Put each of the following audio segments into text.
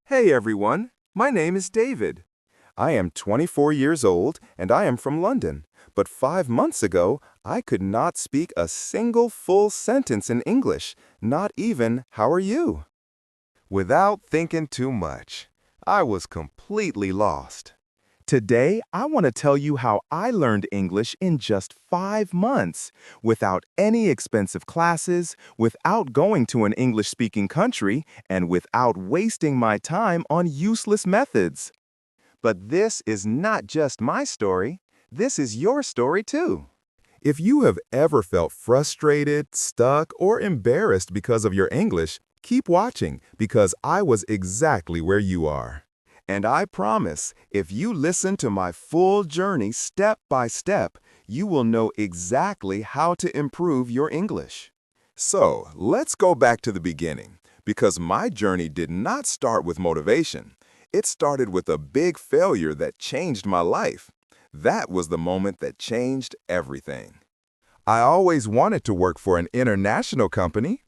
Hey everyone, my name is David. I am 24 years old and I am from London. But 5 months ago, I could not speak a single full sentence in English, not even, "How are you?" Without thinking too much, I was completely lost. Today, I want to tell you how I learned English in just 5 months, without any expensive classes, without going to an English-speaking country, and without wasting my time on useless methods. But this is not just my story. This is your story too. If you have ever felt frustrated, stuck, or embarrassed because of your English, keep watching because I was exactly where you are. And I promise, if you listen to my full journey step by step, you will know exactly how to improve your English. So, let's go back to the beginning, because my journey did not start with motivation. It started with a big failure that changed my life. That was the moment that changed everything. I always wanted to work for an international company.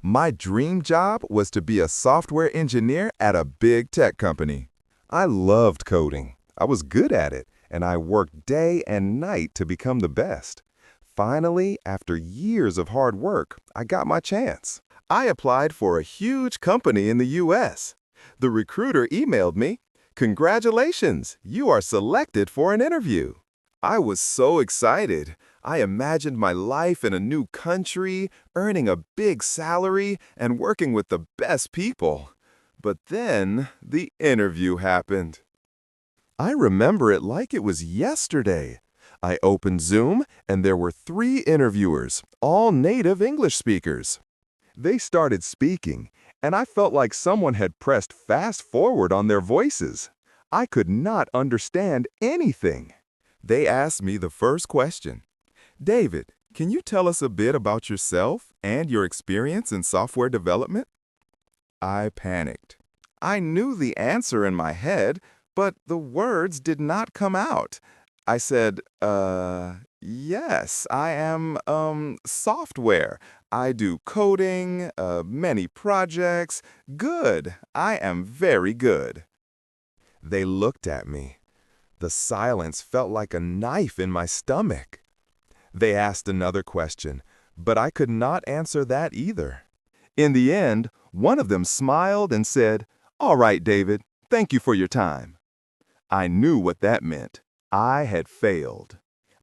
My dream job was to be a software engineer at a big tech company. I loved coding. I was good at it, and I worked day and night to become the best. Finally, after years of hard work, I got my chance. I applied for a huge company in the US. The recruiter emailed me, "Congratulations, you are selected for an interview." I was so excited. I imagined my life in a new country, earning a big salary, and working with the best people. But then the interview happened. I remember it like it was yesterday. I opened Zoom, and there were 3 interviewers, all native English speakers. They started speaking, and I felt like someone had pressed fast forward on their voices. I could not understand anything. They asked me the first question. "David, can you tell us a bit about yourself and your experience in software development?" I panicked. I knew the answer in my head, but the words did not come out. I said, yes, I am, software. I do coding, many projects. Good. I am very good." They looked at me. The silence felt like a knife in my stomach. They asked another question, but I could not answer that either. In the end, one of them smiled and said, "All right, David, thank you for your time." I knew what that meant. I had failed.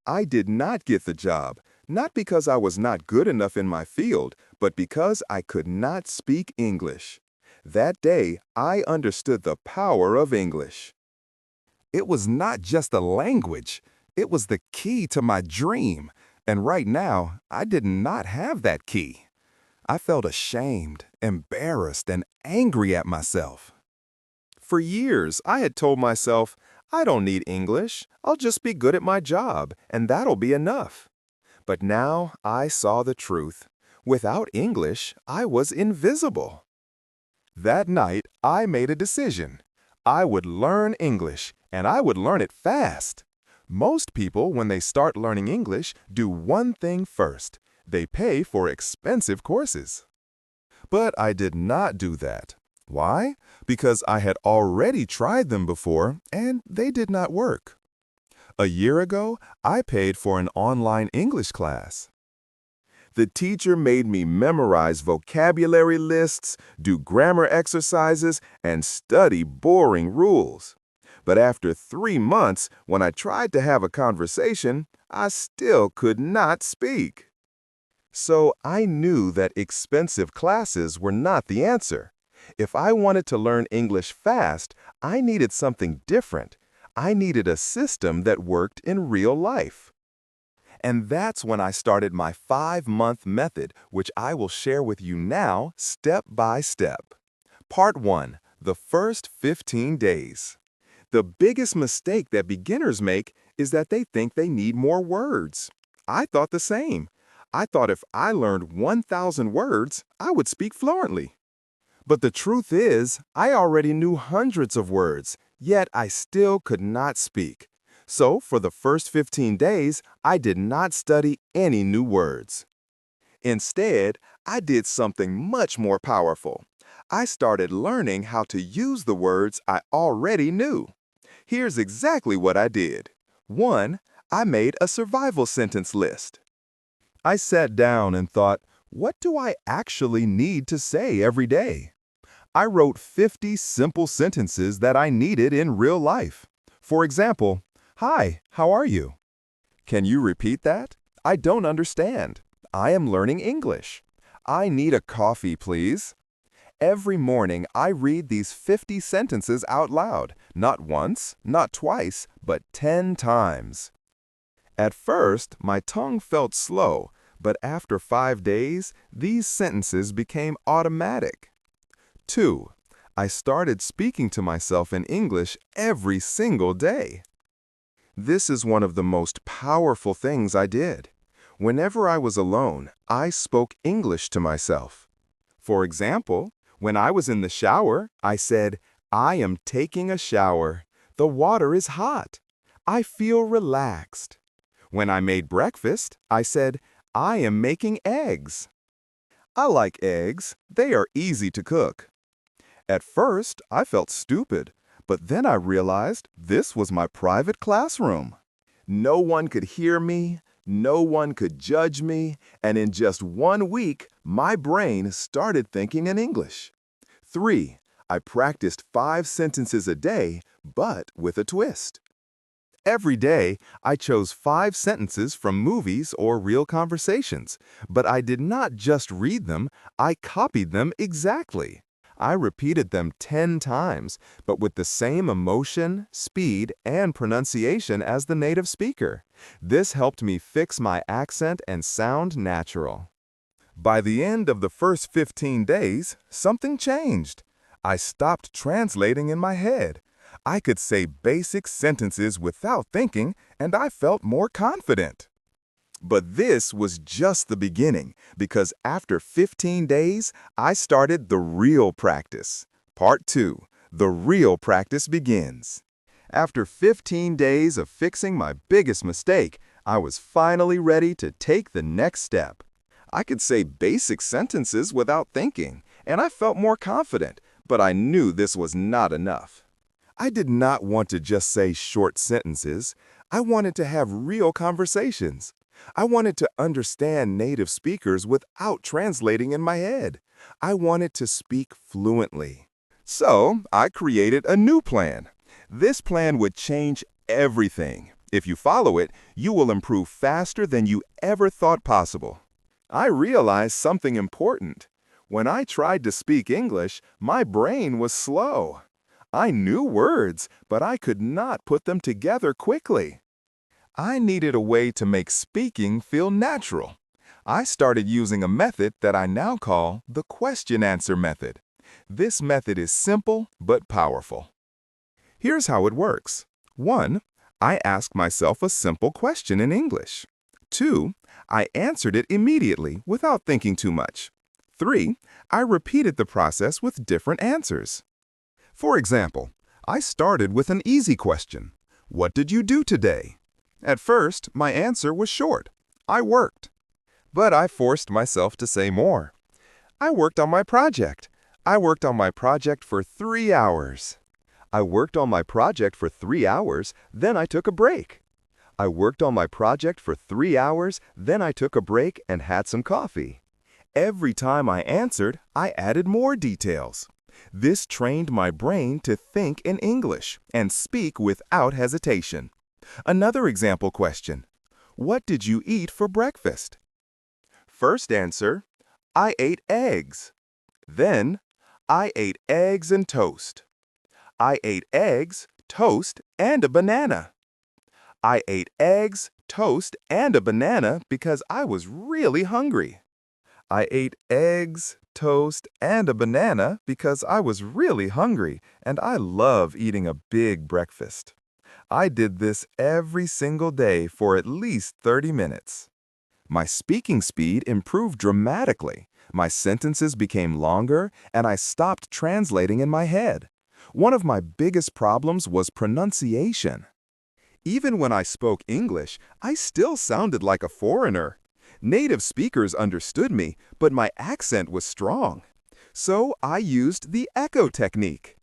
I did not get the job, not because I was not good enough in my field, but because I could not speak English. That day, I understood the power of English. It was not just a language. It was the key to my dream. And right now, I did not have that key. I felt ashamed, embarrassed, and angry at myself. For years, I had told myself, "I don't need English. I'll just be good at my job, and that'll be enough." But now I saw the truth. Without English, I was invisible. That night, I made a decision. I would learn English, and I would learn it fast. Most people, when they start learning English, do one thing first. They pay for expensive courses. But I did not do that. Why? Because I had already tried them before, and they did not work. A year ago, I paid for an online English class. The teacher made me memorize vocabulary lists, do grammar exercises, and study boring rules. But after 3 months, when I tried to have a conversation, I still could not speak. So I knew that expensive classes were not the answer. If I wanted to learn English fast, I needed something different. I needed a system that worked in real life. And that's when I started my 5-month method, which I will share with you now, step by step. Part 1. The first 15 days. The biggest mistake that beginners make is that they think they need more words. I thought the same. I thought if I learned 1,000 words, I would speak fluently. But the truth is, I already knew hundreds of words, yet I still could not speak. So for the first 15 days, I did not study any new words. Instead, I did something much more powerful. I started learning how to use the words I already knew. Here's exactly what I did. 1. I made a survival sentence list. I sat down and thought, what do I actually need to say every day? I wrote 50 simple sentences that I needed in real life. For example, "Hi, how are you?" "Can you repeat that? I don't understand. I am learning English." "I need a coffee, please." Every morning, I read these 50 sentences out loud, not once, not twice, but 10 times. At first, my tongue felt slow, but after 5 days, these sentences became automatic. 2. I started speaking to myself in English every single day. This is one of the most powerful things I did. Whenever I was alone, I spoke English to myself. For example, when I was in the shower, I said, "I am taking a shower. The water is hot. I feel relaxed." When I made breakfast, I said, "I am making eggs." I like eggs. They are easy to cook. At first, I felt stupid, but then I realized this was my private classroom. No one could hear me, no one could judge me, and in just 1 week, my brain started thinking in English. 3. I practiced 5 sentences a day, but with a twist. Every day, I chose 5 sentences from movies or real conversations, but I did not just read them, I copied them exactly. I repeated them 10 times, but with the same emotion, speed, and pronunciation as the native speaker. This helped me fix my accent and sound natural. By the end of the first 15 days, something changed. I stopped translating in my head. I could say basic sentences without thinking, and I felt more confident. But this was just the beginning, because after 15 days, I started the real practice. Part 2. The real practice begins. After 15 days of fixing my biggest mistake, I was finally ready to take the next step. I could say basic sentences without thinking, and I felt more confident, but I knew this was not enough. I did not want to just say short sentences. I wanted to have real conversations. I wanted to understand native speakers without translating in my head. I wanted to speak fluently. So, I created a new plan. This plan would change everything. If you follow it, you will improve faster than you ever thought possible. I realized something important. When I tried to speak English, my brain was slow. I knew words, but I could not put them together quickly. I needed a way to make speaking feel natural. I started using a method that I now call the question-answer method. This method is simple but powerful. Here's how it works. 1. I asked myself a simple question in English. 2. I answered it immediately without thinking too much. 3. I repeated the process with different answers. For example, I started with an easy question. What did you do today? At first, my answer was short. I worked. But I forced myself to say more. I worked on my project. I worked on my project for 3 hours. I worked on my project for 3 hours, then I took a break. I worked on my project for 3 hours, then I took a break and had some coffee. Every time I answered, I added more details. This trained my brain to think in English and speak without hesitation. Another example question. What did you eat for breakfast? First answer, I ate eggs. Then, I ate eggs and toast. I ate eggs, toast, and a banana. I ate eggs, toast, and a banana because I was really hungry. I ate eggs, toast, and a banana because I was really hungry, and I love eating a big breakfast. I did this every single day for at least 30 minutes. My speaking speed improved dramatically. My sentences became longer, and I stopped translating in my head. One of my biggest problems was pronunciation. Even when I spoke English, I still sounded like a foreigner. Native speakers understood me, but my accent was strong. So I used the echo technique.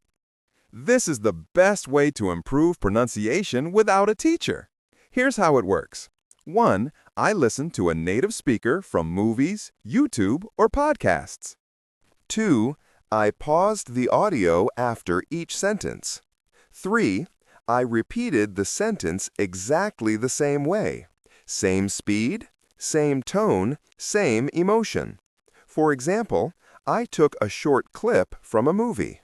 This is the best way to improve pronunciation without a teacher. Here's how it works. 1. I listen to a native speaker from movies, YouTube, or podcasts. 2. I paused the audio after each sentence. 3. I repeated the sentence exactly the same way. Same speed, same tone, same emotion. For example, I took a short clip from a movie.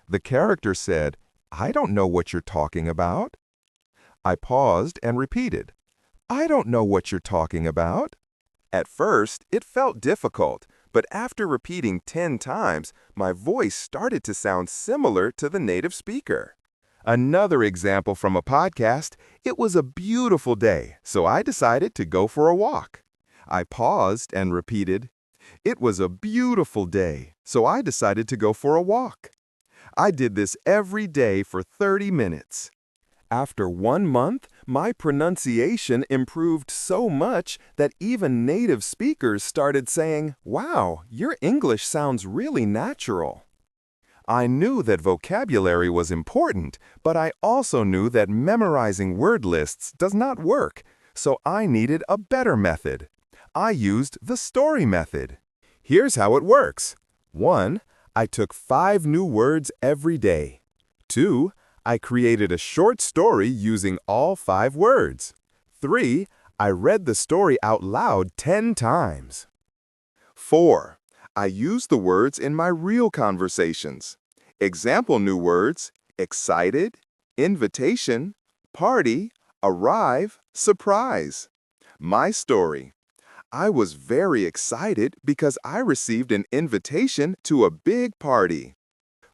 The character said, "I don't know what you're talking about." I paused and repeated, "I don't know what you're talking about." At first, it felt difficult, but after repeating 10 times, my voice started to sound similar to the native speaker. Another example from a podcast, it was a beautiful day, so I decided to go for a walk. I paused and repeated, "It was a beautiful day, so I decided to go for a walk." I did this every day for 30 minutes. After 1 month, my pronunciation improved so much that even native speakers started saying, "Wow, your English sounds really natural." I knew that vocabulary was important, but I also knew that memorizing word lists does not work, so I needed a better method. I used the story method. Here's how it works. 1. I took 5 new words every day. 2. I created a short story using all 5 words. 3. I read the story out loud 10 times. 4. I used the words in my real conversations. Example new words: excited, invitation, party, arrive, surprise. My story. I was very excited because I received an invitation to a big party.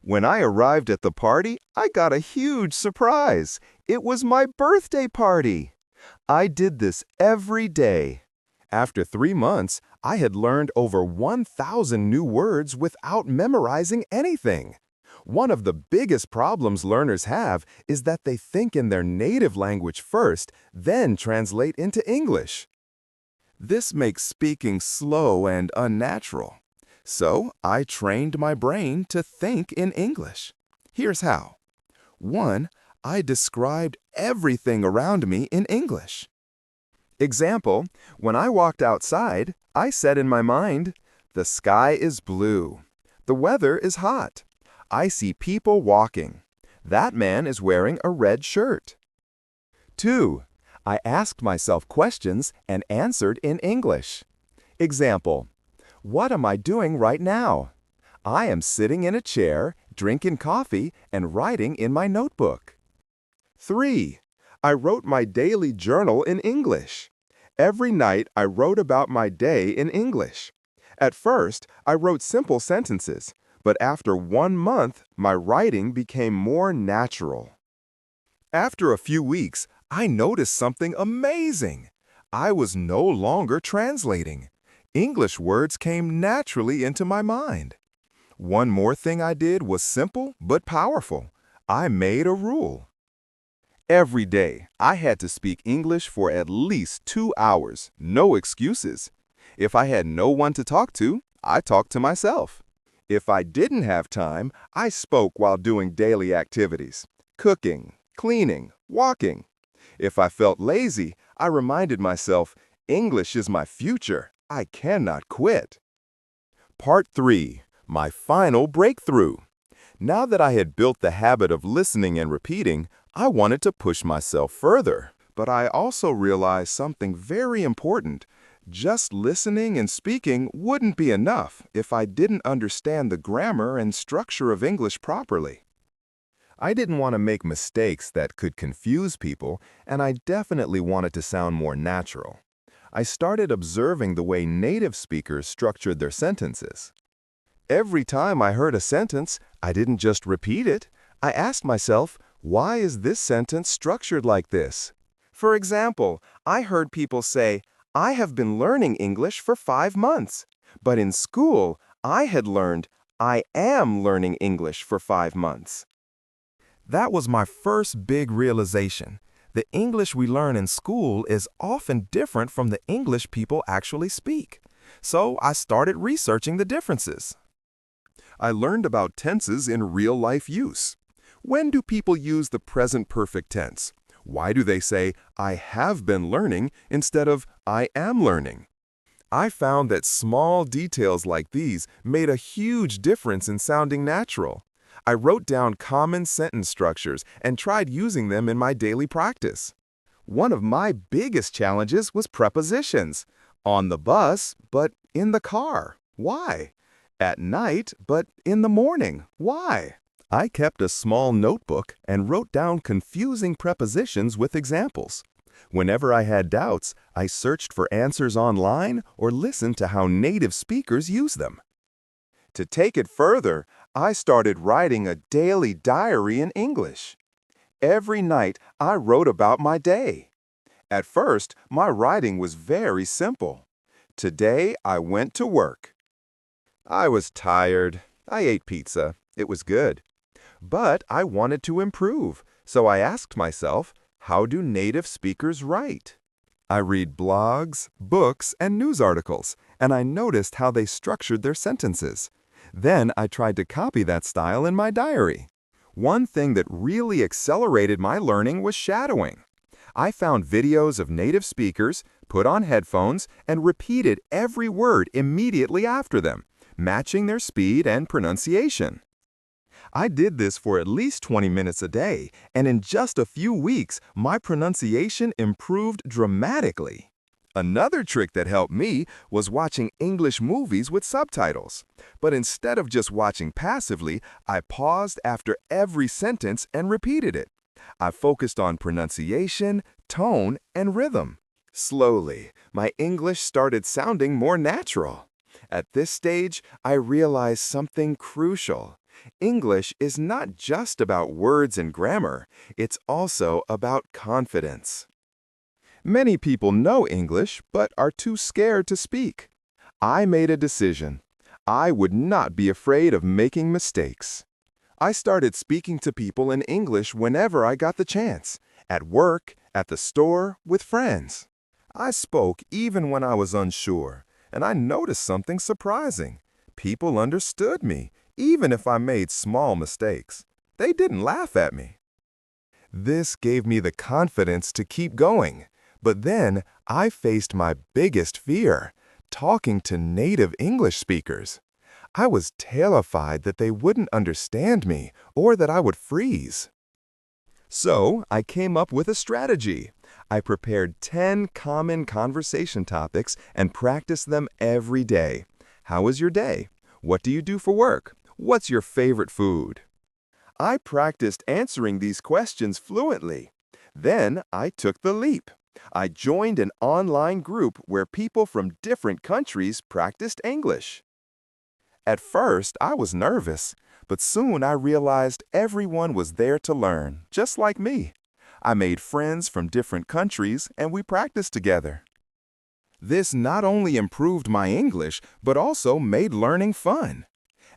When I arrived at the party, I got a huge surprise. It was my birthday party. I did this every day. After 3 months, I had learned over 1,000 new words without memorizing anything. One of the biggest problems learners have is that they think in their native language first, then translate into English. This makes speaking slow and unnatural. So I trained my brain to think in English. Here's how. 1. I described everything around me in English. Example, when I walked outside, I said in my mind, "The sky is blue. The weather is hot. I see people walking. That man is wearing a red shirt." 2. I asked myself questions and answered in English. Example, what am I doing right now? I am sitting in a chair, drinking coffee, and writing in my notebook. 3. I wrote my daily journal in English. Every night I wrote about my day in English. At first, I wrote simple sentences, but after 1 month, my writing became more natural. After a few weeks, I noticed something amazing. I was no longer translating. English words came naturally into my mind. One more thing I did was simple but powerful. I made a rule. Every day, I had to speak English for at least 2 hours, no excuses. If I had no one to talk to, I talked to myself. If I didn't have time, I spoke while doing daily activities: cooking, cleaning, walking. If I felt lazy, I reminded myself, English is my future. I cannot quit. Part 3. My final breakthrough. Now that I had built the habit of listening and repeating, I wanted to push myself further. But I also realized something very important. Just listening and speaking wouldn't be enough if I didn't understand the grammar and structure of English properly. I didn't want to make mistakes that could confuse people, and I definitely wanted to sound more natural. I started observing the way native speakers structured their sentences. Every time I heard a sentence, I didn't just repeat it. I asked myself, why is this sentence structured like this? For example, I heard people say, "I have been learning English for 5 months." But in school, I had learned, "I am learning English for 5 months." That was my first big realization. The English we learn in school is often different from the English people actually speak. So I started researching the differences. I learned about tenses in real-life use. When do people use the present perfect tense? Why do they say, I have been learning instead of I am learning? I found that small details like these made a huge difference in sounding natural. I wrote down common sentence structures and tried using them in my daily practice. One of my biggest challenges was prepositions. On the bus, but in the car. Why? At night, but in the morning. Why? I kept a small notebook and wrote down confusing prepositions with examples. Whenever I had doubts, I searched for answers online or listened to how native speakers use them. To take it further, I started writing a daily diary in English. Every night, I wrote about my day. At first, my writing was very simple. Today, I went to work. I was tired. I ate pizza. It was good. But I wanted to improve, so I asked myself, how do native speakers write? I read blogs, books, and news articles, and I noticed how they structured their sentences. Then I tried to copy that style in my diary. One thing that really accelerated my learning was shadowing. I found videos of native speakers, put on headphones, and repeated every word immediately after them, matching their speed and pronunciation. I did this for at least 20 minutes a day, and in just a few weeks, my pronunciation improved dramatically. Another trick that helped me was watching English movies with subtitles. But instead of just watching passively, I paused after every sentence and repeated it. I focused on pronunciation, tone, and rhythm. Slowly, my English started sounding more natural. At this stage, I realized something crucial. English is not just about words and grammar, it's also about confidence. Many people know English but are too scared to speak. I made a decision. I would not be afraid of making mistakes. I started speaking to people in English whenever I got the chance, at work, at the store, with friends. I spoke even when I was unsure, and I noticed something surprising. People understood me, even if I made small mistakes. They didn't laugh at me. This gave me the confidence to keep going. But then I faced my biggest fear, talking to native English speakers. I was terrified that they wouldn't understand me or that I would freeze. So I came up with a strategy. I prepared 10 common conversation topics and practiced them every day. How was your day? What do you do for work? What's your favorite food? I practiced answering these questions fluently. Then I took the leap. I joined an online group where people from different countries practiced English. At first, I was nervous, but soon I realized everyone was there to learn, just like me. I made friends from different countries and we practiced together. This not only improved my English, but also made learning fun.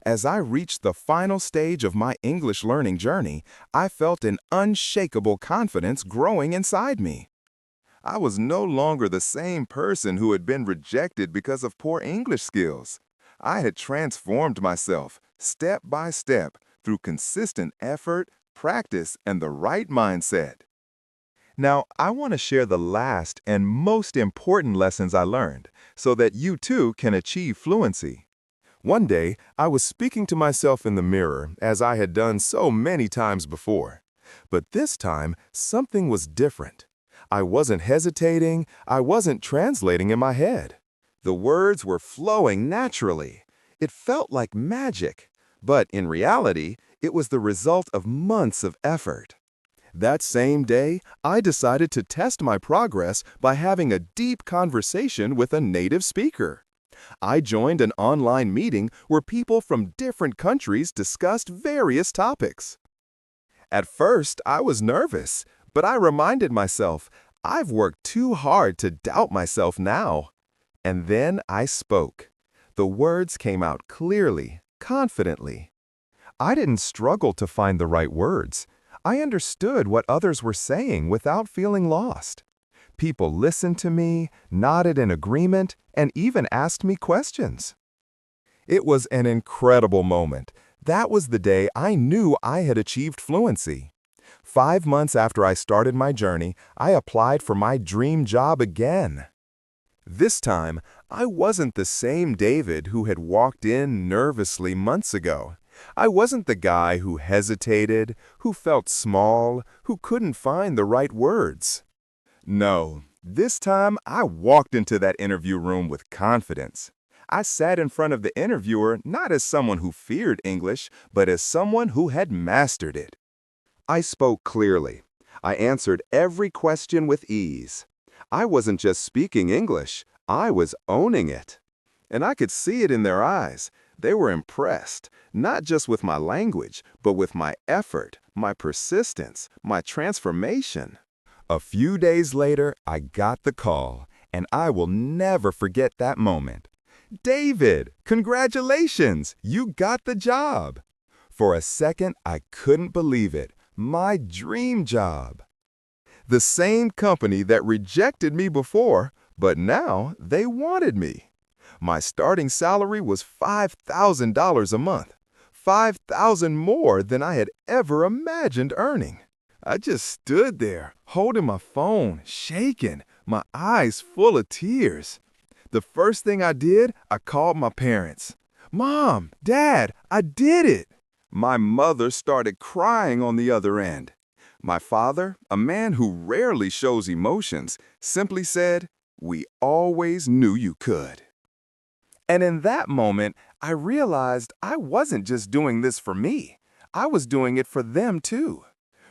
As I reached the final stage of my English learning journey, I felt an unshakable confidence growing inside me. I was no longer the same person who had been rejected because of poor English skills. I had transformed myself, step by step, through consistent effort, practice, and the right mindset. Now, I want to share the last and most important lessons I learned so that you too can achieve fluency. One day, I was speaking to myself in the mirror, as I had done so many times before. But this time, something was different. I wasn't hesitating, I wasn't translating in my head. The words were flowing naturally. It felt like magic. But in reality, it was the result of months of effort. That same day, I decided to test my progress by having a deep conversation with a native speaker. I joined an online meeting where people from different countries discussed various topics. At first, I was nervous, but I reminded myself, I've worked too hard to doubt myself now. And then I spoke. The words came out clearly, confidently. I didn't struggle to find the right words. I understood what others were saying without feeling lost. People listened to me, nodded in agreement, and even asked me questions. It was an incredible moment. That was the day I knew I had achieved fluency. 5 months after I started my journey, I applied for my dream job again. This time, I wasn't the same David who had walked in nervously months ago. I wasn't the guy who hesitated, who felt small, who couldn't find the right words. No, this time I walked into that interview room with confidence. I sat in front of the interviewer not as someone who feared English, but as someone who had mastered it. I spoke clearly. I answered every question with ease. I wasn't just speaking English, I was owning it. And I could see it in their eyes. They were impressed, not just with my language, but with my effort, my persistence, my transformation. A few days later, I got the call, and I will never forget that moment. David, congratulations! You got the job! For a second, I couldn't believe it. My dream job. The same company that rejected me before, but now they wanted me. My starting salary was $5,000 a month, $5,000 more than I had ever imagined earning. I just stood there, holding my phone, shaking, my eyes full of tears. The first thing I did, I called my parents. Mom, Dad, I did it! My mother started crying on the other end. My father, a man who rarely shows emotions, simply said, "We always knew you could." And in that moment, I realized I wasn't just doing this for me. I was doing it for them too.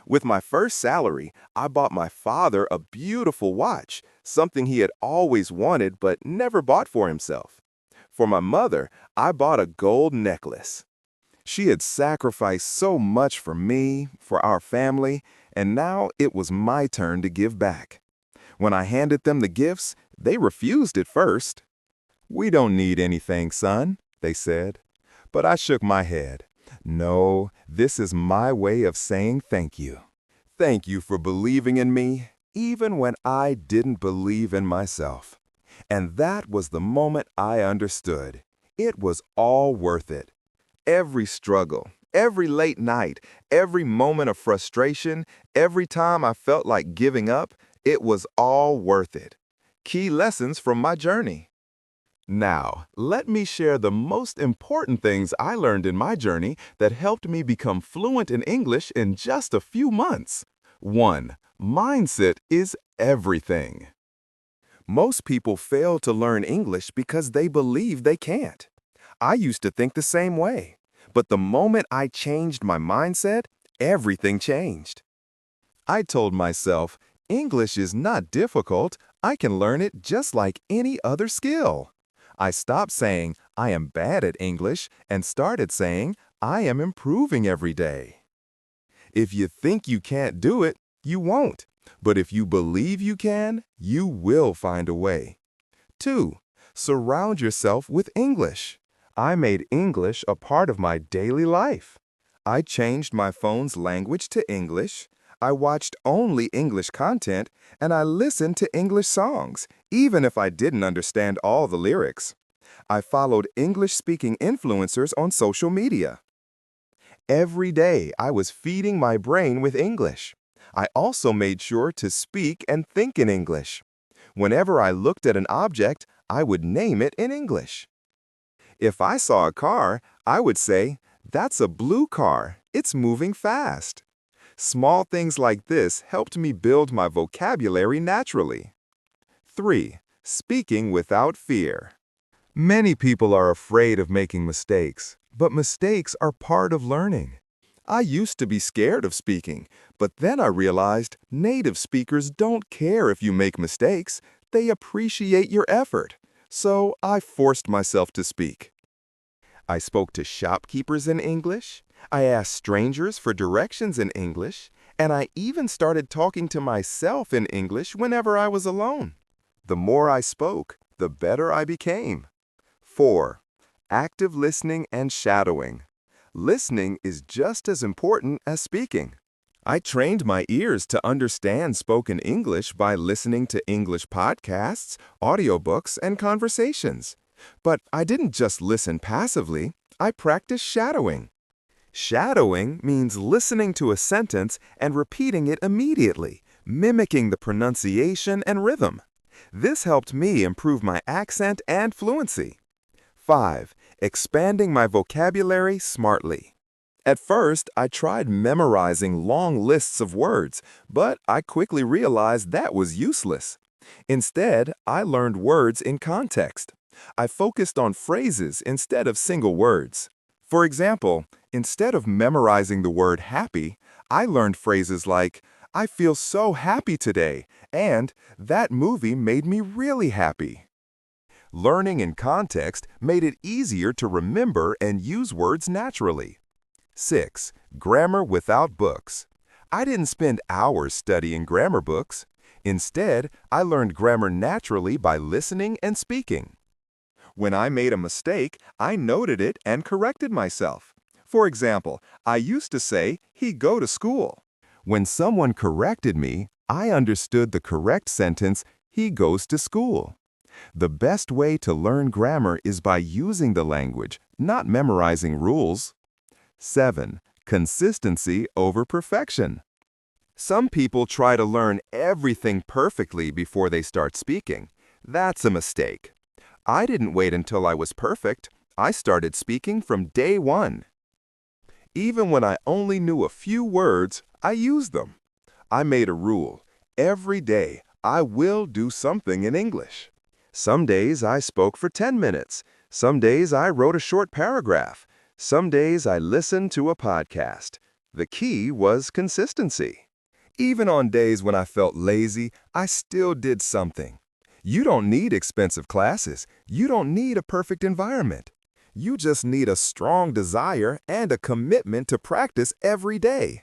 With my first salary, I bought my father a beautiful watch, something he had always wanted but never bought for himself. For my mother, I bought a gold necklace. She had sacrificed so much for me, for our family, and now it was my turn to give back. When I handed them the gifts, they refused at first. "We don't need anything, son," they said. But I shook my head. No, this is my way of saying thank you. Thank you for believing in me, even when I didn't believe in myself. And that was the moment I understood. It was all worth it. Every struggle, every late night, every moment of frustration, every time I felt like giving up, it was all worth it. Key lessons from my journey. Now, let me share the most important things I learned in my journey that helped me become fluent in English in just a few months. 1. Mindset is everything. Most people fail to learn English because they believe they can't. I used to think the same way, but the moment I changed my mindset, everything changed. I told myself, English is not difficult. I can learn it just like any other skill. I stopped saying, I am bad at English, and started saying, I am improving every day. If you think you can't do it, you won't. But if you believe you can, you will find a way. 2. Surround yourself with English. I made English a part of my daily life. I changed my phone's language to English. I watched only English content, and I listened to English songs, even if I didn't understand all the lyrics. I followed English-speaking influencers on social media. Every day, I was feeding my brain with English. I also made sure to speak and think in English. Whenever I looked at an object, I would name it in English. If I saw a car, I would say, "That's a blue car. It's moving fast." Small things like this helped me build my vocabulary naturally. 3. Speaking without fear. Many people are afraid of making mistakes, but mistakes are part of learning. I used to be scared of speaking, but then I realized native speakers don't care if you make mistakes. They appreciate your effort. So I forced myself to speak. I spoke to shopkeepers in English. I asked strangers for directions in English, and I even started talking to myself in English whenever I was alone. The more I spoke, the better I became. 4. Active listening and shadowing. Listening is just as important as speaking. I trained my ears to understand spoken English by listening to English podcasts, audiobooks, and conversations. But I didn't just listen passively, I practiced shadowing. Shadowing means listening to a sentence and repeating it immediately, mimicking the pronunciation and rhythm. This helped me improve my accent and fluency. 5. Expanding my vocabulary smartly. At first, I tried memorizing long lists of words, but I quickly realized that was useless. Instead, I learned words in context. I focused on phrases instead of single words. For example, instead of memorizing the word happy, I learned phrases like, I feel so happy today, and that movie made me really happy. Learning in context made it easier to remember and use words naturally. 6. Grammar without books. I didn't spend hours studying grammar books. Instead, I learned grammar naturally by listening and speaking. When I made a mistake, I noted it and corrected myself. For example, I used to say, he go to school. When someone corrected me, I understood the correct sentence, he goes to school. The best way to learn grammar is by using the language, not memorizing rules. 7. Consistency over perfection. Some people try to learn everything perfectly before they start speaking. That's a mistake. I didn't wait until I was perfect. I started speaking from day one. Even when I only knew a few words, I used them. I made a rule. Every day, I will do something in English. Some days I spoke for 10 minutes. Some days I wrote a short paragraph. Some days I listened to a podcast. The key was consistency. Even on days when I felt lazy, I still did something. You don't need expensive classes. You don't need a perfect environment. You just need a strong desire and a commitment to practice every day.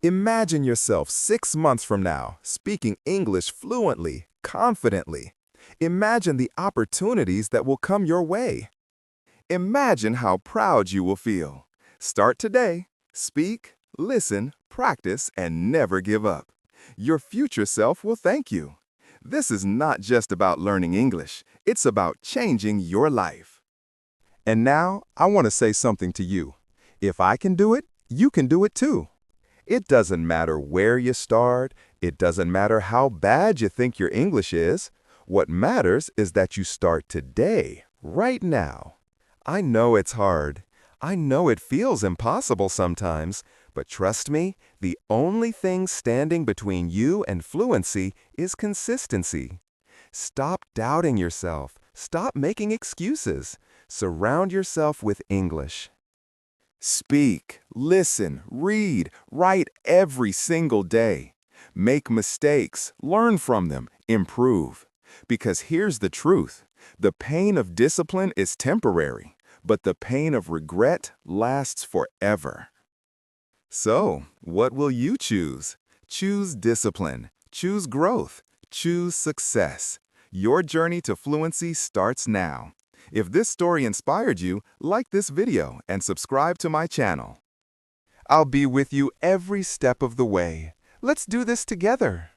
Imagine yourself 6 months from now speaking English fluently, confidently. Imagine the opportunities that will come your way. Imagine how proud you will feel. Start today. Speak, listen, practice, and never give up. Your future self will thank you. This is not just about learning English. It's about changing your life. And now, I want to say something to you. If I can do it, you can do it too. It doesn't matter where you start. It doesn't matter how bad you think your English is. What matters is that you start today, right now. I know it's hard. I know it feels impossible sometimes, but trust me, the only thing standing between you and fluency is consistency. Stop doubting yourself. Stop making excuses. Surround yourself with English. Speak, listen, read, write every single day. Make mistakes, learn from them, improve. Because here's the truth. The pain of discipline is temporary, but the pain of regret lasts forever. So, what will you choose? Choose discipline. Choose growth. Choose success. Your journey to fluency starts now. If this story inspired you, like this video and subscribe to my channel. I'll be with you every step of the way. Let's do this together.